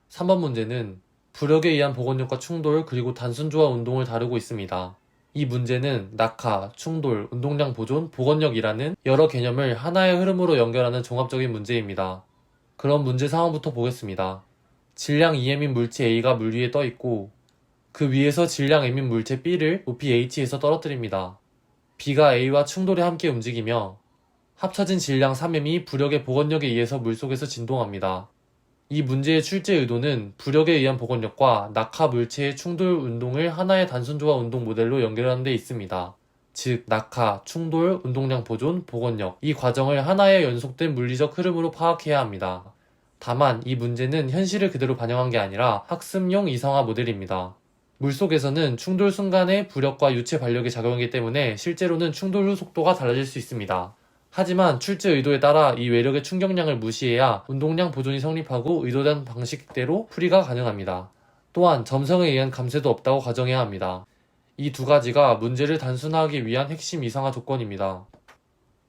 3번 문제는 부력에 의한 복원력과 충돌 그리고 단순조화 운동을 다루고 있습니다. 이 문제는 낙하, 충돌, 운동량 보존, 복원력이라는 여러 개념을 하나의 흐름으로 연결하는 종합적인 문제입니다. 그럼 문제 상황부터 보겠습니다. 질량 Em인 물체 A가 물 위에 떠 있고 그 위에서 질량 M인 물체 B를 높이 H에서 떨어뜨립니다. B가 A와 충돌에 함께 움직이며 합쳐진 질량 3M이 부력의 복원력에 의해서 물속에서 진동합니다. 이 문제의 출제 의도는 부력에 의한 복원력과 낙하 물체의 충돌 운동을 하나의 단순조화 운동 모델로 연결하는 데 있습니다. 즉, 낙하, 충돌, 운동량 보존, 복원력 이 과정을 하나의 연속된 물리적 흐름으로 파악해야 합니다. 다만 이 문제는 현실을 그대로 반영한 게 아니라 학습용 이성화 모델입니다. 물속에서는 충돌 순간의 부력과 유체 발력이 작용하기 때문에 실제로는 충돌 후 속도가 달라질 수 있습니다. 하지만 출제 의도에 따라 이 외력의 충격량을 무시해야 운동량 보존이 성립하고 의도된 방식대로 풀이가 가능합니다. 또한 점성에 의한 감쇄도 없다고 가정해야 합니다. 이 두 가지가 문제를 단순화하기 위한 핵심 이상화 조건입니다.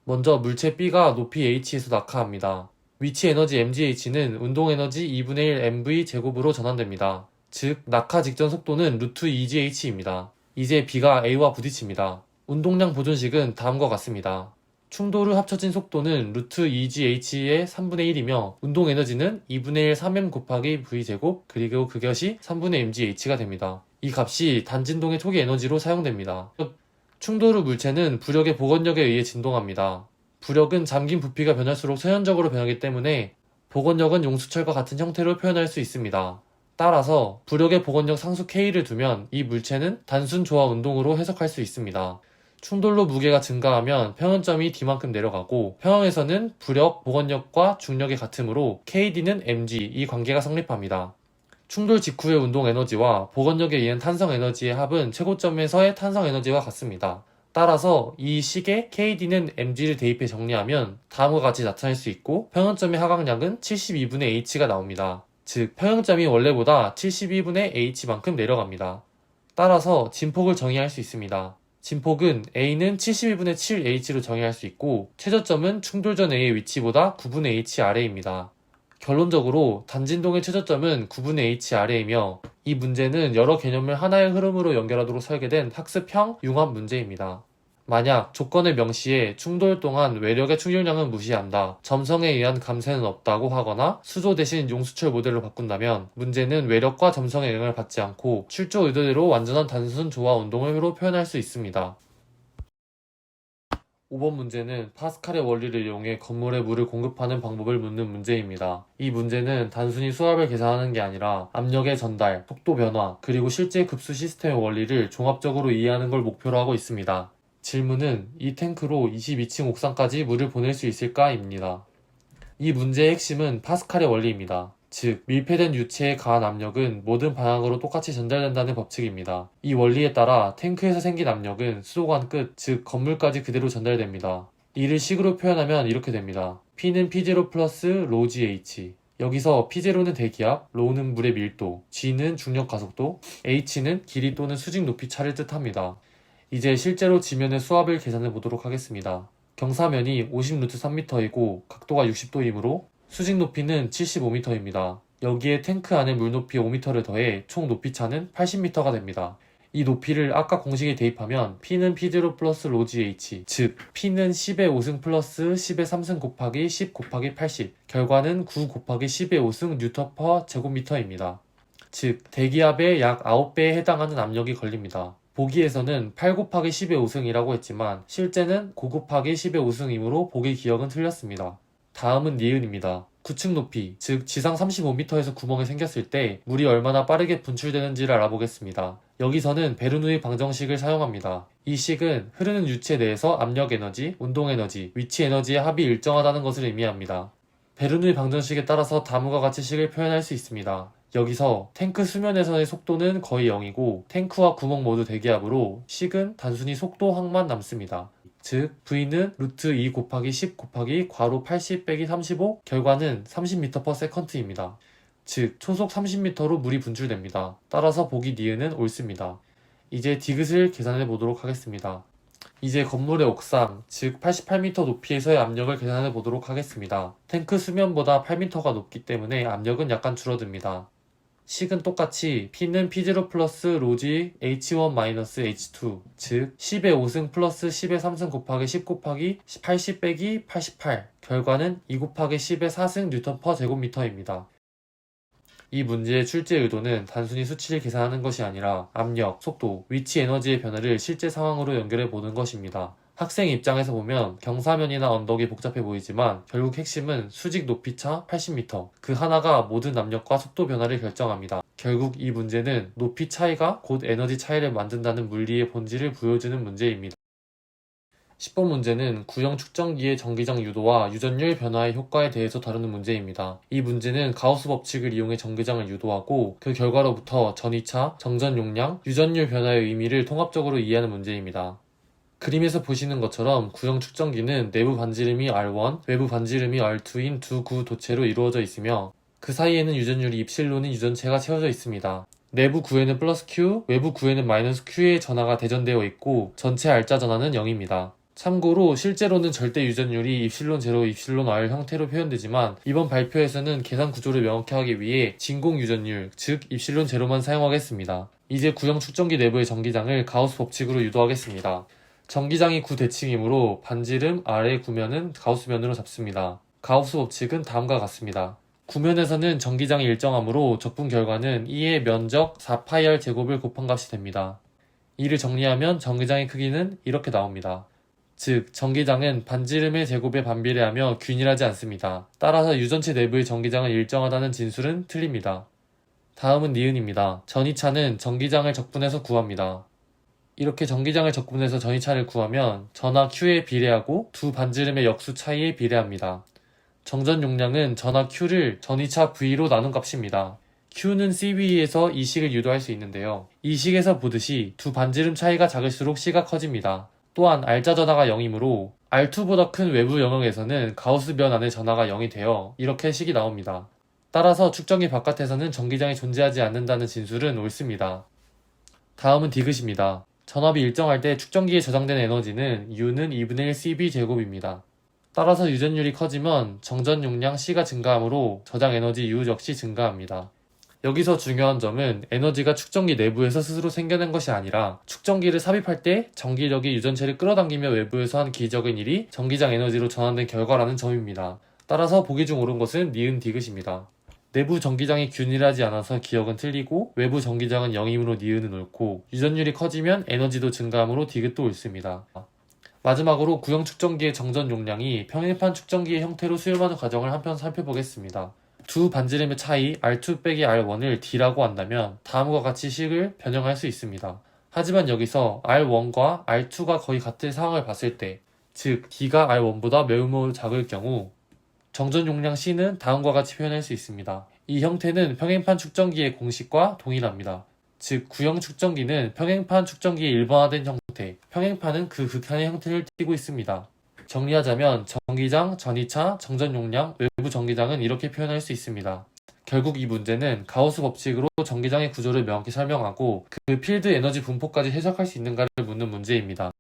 먼저 물체 B가 높이 h에서 낙하합니다. 위치 에너지 mgh는 운동 에너지 2분의 1 mv 제곱으로 전환됩니다. 즉, 낙하 직전 속도는 루트 2gh입니다. 이제 B가 A와 부딪힙니다. 운동량 보존식은 다음과 같습니다. 충돌 후 합쳐진 속도는 루트 2gh의 3분의 1이며 운동 에너지는 2분의 1 3m 곱하기 v제곱 그리고 그것이 3분의 mgh가 됩니다. 이 값이 단진동의 초기 에너지로 사용됩니다. 충돌 후 물체는 부력의 복원력에 의해 진동합니다. 부력은 잠긴 부피가 변할수록 소현적으로 변하기 때문에 복원력은 용수철과 같은 형태로 표현할 수 있습니다. 따라서 부력의 복원력 상수 K를 두면 이 물체는 단순 조화 운동으로 해석할 수 있습니다. 충돌로 무게가 증가하면 평형점이 D만큼 내려가고 평형에서는 부력, 복원력과 중력이 같으므로 KD는 mg 이 관계가 성립합니다. 충돌 직후의 운동 에너지와 복원력에 의한 탄성 에너지의 합은 최고점에서의 탄성 에너지와 같습니다. 따라서 이 식에 KD는 mg를 대입해 정리하면 다음과 같이 나타낼 수 있고 평형점의 하강량은 72분의 h가 나옵니다. 즉, 평형점이 원래보다 72분의 h만큼 내려갑니다. 따라서 진폭을 정의할 수 있습니다. 진폭은 A는 72분의 7h로 정의할 수 있고 최저점은 충돌 전 A의 위치보다 9분의 h 아래입니다. 결론적으로 단진동의 최저점은 9분의 h 아래이며 이 문제는 여러 개념을 하나의 흐름으로 연결하도록 설계된 학습형 융합 문제입니다. 만약 조건을 명시해 충돌 동안 외력의 충격량은 무시한다, 점성에 의한 감쇄는 없다고 하거나 수조 대신 용수철 모델로 바꾼다면 문제는 외력과 점성의 영향을 받지 않고 출조 의도대로 완전한 단순 조화 운동으로 표현할 수 있습니다. 5번 문제는 파스칼의 원리를 이용해 건물에 물을 공급하는 방법을 묻는 문제입니다. 이 문제는 단순히 수압을 계산하는 게 아니라 압력의 전달, 속도 변화, 그리고 실제 급수 시스템의 원리를 종합적으로 이해하는 걸 목표로 하고 있습니다. 질문은 이 탱크로 22층 옥상까지 물을 보낼 수 있을까? 입니다. 이 문제의 핵심은 파스칼의 원리입니다. 즉, 밀폐된 유체의 가한 압력은 모든 방향으로 똑같이 전달된다는 법칙입니다. 이 원리에 따라 탱크에서 생긴 압력은 수도관 끝, 즉 건물까지 그대로 전달됩니다. 이를 식으로 표현하면 이렇게 됩니다. P는 P0 플러스 로 GH. 여기서 P0는 대기압, 로는 물의 밀도, G는 중력 가속도, H는 길이 또는 수직 높이 차를 뜻합니다. 이제 실제로 지면의 수압을 계산해 보도록 하겠습니다. 경사면이 50루트 3m이고 각도가 60도이므로 수직 높이는 75m입니다. 여기에 탱크 안의 물높이 5m를 더해 총 높이 차는 80m가 됩니다. 이 높이를 아까 공식에 대입하면 P는 P0 플러스 로 GH, 즉 P는 10의 5승 플러스 10의 3승 곱하기 10 곱하기 80, 결과는 9 곱하기 10의 5승 뉴턴 퍼 제곱미터입니다. 즉 대기압의 약 9배에 해당하는 압력이 걸립니다. 보기에서는 8 곱하기 10의 5승이라고 했지만 실제는 9 곱하기 10의 5승이므로 보기 기억은 틀렸습니다. 다음은 니은입니다. 9층 높이, 즉 지상 35m에서 구멍이 생겼을 때 물이 얼마나 빠르게 분출되는지를 알아보겠습니다. 여기서는 베르누이 방정식을 사용합니다. 이 식은 흐르는 유체 내에서 압력 에너지, 운동 에너지, 위치 에너지의 합이 일정하다는 것을 의미합니다. 베르누이 방정식에 따라서 다음과 같이 식을 표현할 수 있습니다. 여기서 탱크 수면에서의 속도는 거의 0이고 탱크와 구멍 모두 대기압으로 식은 단순히 속도항만 남습니다. 즉 V는 루트 2 곱하기 10 곱하기 괄호 80 빼기 35, 결과는 30m/s입니다. 즉 초속 30m로 물이 분출됩니다. 따라서 보기 니은은 옳습니다. 이제 디귿을 계산해 보도록 하겠습니다. 이제 건물의 옥상, 즉 88m 높이에서의 압력을 계산해 보도록 하겠습니다. 탱크 수면보다 8m가 높기 때문에 압력은 약간 줄어듭니다. 식은 똑같이 P는 P0 플러스 로지 H1 마이너스 H2, 즉 10의 5승 플러스 10의 3승 곱하기 10 곱하기 80 빼기 88, 결과는 2 곱하기 10의 4승 뉴턴 퍼 제곱미터입니다. 이 문제의 출제 의도는 단순히 수치를 계산하는 것이 아니라 압력, 속도, 위치 에너지의 변화를 실제 상황으로 연결해 보는 것입니다. 학생 입장에서 보면 경사면이나 언덕이 복잡해 보이지만 결국 핵심은 수직 높이차 80m, 그 하나가 모든 압력과 속도 변화를 결정합니다. 결국 이 문제는 높이 차이가 곧 에너지 차이를 만든다는 물리의 본질을 보여주는 문제입니다. 10번 문제는 구형 측정기의 전기장 유도와 유전율 변화의 효과에 대해서 다루는 문제입니다. 이 문제는 가우스 법칙을 이용해 전기장을 유도하고 그 결과로부터 전이차, 정전 용량, 유전율 변화의 의미를 통합적으로 이해하는 문제입니다. 그림에서 보시는 것처럼 구형 측정기는 내부 반지름이 R1, 외부 반지름이 R2인 두 구 도체로 이루어져 있으며 그 사이에는 유전율이 입실론인 유전체가 채워져 있습니다. 내부 구에는 플러스 Q, 외부 구에는 마이너스 Q의 전하가 대전되어 있고 전체 알짜 전하는 0입니다. 참고로 실제로는 절대 유전율이 입실론 제로, 입실론 R 형태로 표현되지만 이번 발표에서는 계산 구조를 명확히 하기 위해 진공 유전율, 즉 입실론 제로만 사용하겠습니다. 이제 구형 측정기 내부의 전기장을 가우스 법칙으로 유도하겠습니다. 전기장이 구 대칭이므로 반지름 R의 구면은 가우스면으로 잡습니다. 가우스 법칙은 다음과 같습니다. 구면에서는 전기장이 일정하므로 적분 결과는 E의 면적 4πr 제곱을 곱한 값이 됩니다. 이를 정리하면 전기장의 크기는 이렇게 나옵니다. 즉, 전기장은 반지름의 제곱에 반비례하며 균일하지 않습니다. 따라서 유전체 내부의 전기장은 일정하다는 진술은 틀립니다. 다음은 니은입니다. 전이차는 전기장을 적분해서 구합니다. 이렇게 전기장을 적분해서 전이차를 구하면 전하 Q에 비례하고 두 반지름의 역수 차이에 비례합니다. 정전 용량은 전하 Q를 전이차 V로 나눈 값입니다. Q는 CV에서 이 식을 유도할 수 있는데요. 이 식에서 보듯이 두 반지름 차이가 작을수록 C가 커집니다. 또한 알짜 전하가 0이므로 R2보다 큰 외부 영역에서는 가우스면 안의 전하가 0이 되어 이렇게 식이 나옵니다. 따라서 측정기 바깥에서는 전기장이 존재하지 않는다는 진술은 옳습니다. 다음은 디귿입니다. 전압이 일정할 때 측정기에 저장된 에너지는 U는 2분의 1 CV 제곱입니다. 따라서 유전율이 커지면 정전 용량 C가 증가하므로 저장 에너지 U 역시 증가합니다. 여기서 중요한 점은 에너지가 측정기 내부에서 스스로 생겨난 것이 아니라 측정기를 삽입할 때 전기력이 유전체를 끌어당기며 외부에서 한 기적인 일이 전기장 에너지로 전환된 결과라는 점입니다. 따라서 보기 중 옳은 것은 니은 디귿입니다. 내부 전기장이 균일하지 않아서 기억은 틀리고 외부 전기장은 0이므로 니은은 옳고 유전율이 커지면 에너지도 증가하므로 디귿도 옳습니다. 마지막으로 구형 측정기의 정전 용량이 평행판 측정기의 형태로 수렴하는 과정을 한편 살펴보겠습니다. 두 반지름의 차이 R2 빼기 R1을 D라고 한다면 다음과 같이 식을 변형할 수 있습니다. 하지만 여기서 R1과 R2가 거의 같은 상황을 봤을 때, 즉 D가 R1보다 매우 작을 경우 정전 용량 C는 다음과 같이 표현할 수 있습니다. 이 형태는 평행판 측정기의 공식과 동일합니다. 즉 구형 측정기는 평행판 측정기의 일반화된 형태, 평행판은 그 극한의 형태를 띠고 있습니다. 정리하자면 전기장, 전이차, 정전 용량, 외부 전기장은 이렇게 표현할 수 있습니다. 결국 이 문제는 가우스 법칙으로 전기장의 구조를 명확히 설명하고 그 필드 에너지 분포까지 해석할 수 있는가를 묻는 문제입니다.